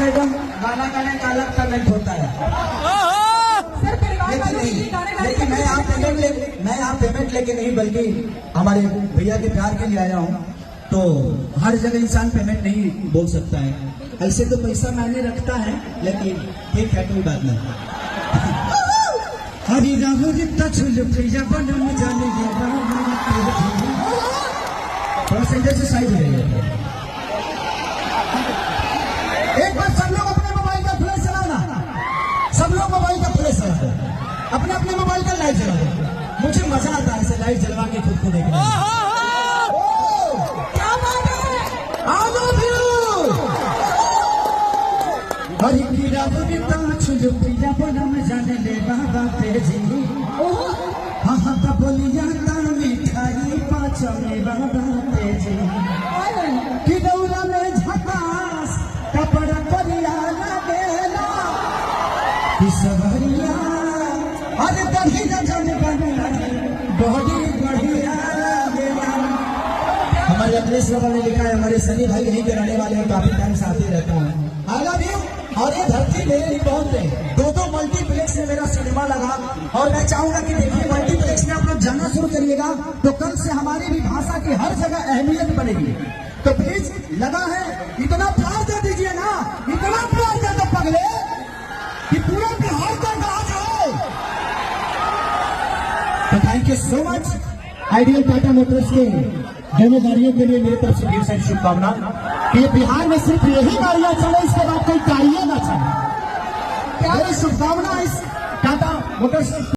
एकदम गाना गाने का अलग टैलेंट होता है। लेकिन मैं यहाँ पेमेंट लेके नहीं, बल्कि हमारे भैया के प्यार के लिए आया हूँ। तो हर जगह इंसान पेमेंट नहीं बोल सकता है, ऐसे तो पैसा मैंने रखता है, लेकिन ठीक है, कोई बात नहीं। हरी राहु जितना छुल प्रिया बनम जाने थोड़ा सेंटर से साइड हो जाइए। एक बार सब लोग अपने मोबाइल का फ्लैश चलाना, सब लोग मोबाइल का फ्लैश चला, अपने अपने मोबाइल का लाइट जला दो। मुझे मजा आता है ऐसे लाइट जलवा के खुद को देखने में। क्या बात है, I love you। हरी की राहु जितना छुल प्रिया बनम जाने ले बाबा तेजी, हाँ हाँ तो बोलिया मिठाई पाचो में बाबा तेजी, कि दौरा में झकास कपड़ा करिया लगेला, कि सबरिया अरे दही जन बना बॉडी बढ़िया लगेला। हमारे अखिलेश बाबा ने लिखा है, हमारे सनी भाई यहीं के रहने वाले हैं, काफी टाइम से आते रहता हूँ। I love you. और ये धरती मेरे लिए बहुत है। दो मल्टीप्लेक्स में मेरा सिनेमा लगा, और मैं चाहूंगा कि देखिए मल्टीप्लेक्स में आप लोग जाना शुरू करिएगा, तो कल से हमारी भी भाषा की हर जगह अहमियत बढ़ेगी। तो प्लीज लगा है, इतना प्यार दे दीजिए ना, इतना प्यार दे दो पगले कि पूरा बिहार का गा जाए। तो thank you so much. Ideal Tata Motors के दोनों गाड़ियों के लिए मेरी तरफ से ढेर सारी शुभकामना कि बिहार में सिर्फ यही गाड़ियां चले, इसके बाद कोई गाड़ियां ना चले। प्यारी शुभकामना इस टाटा मोटर्स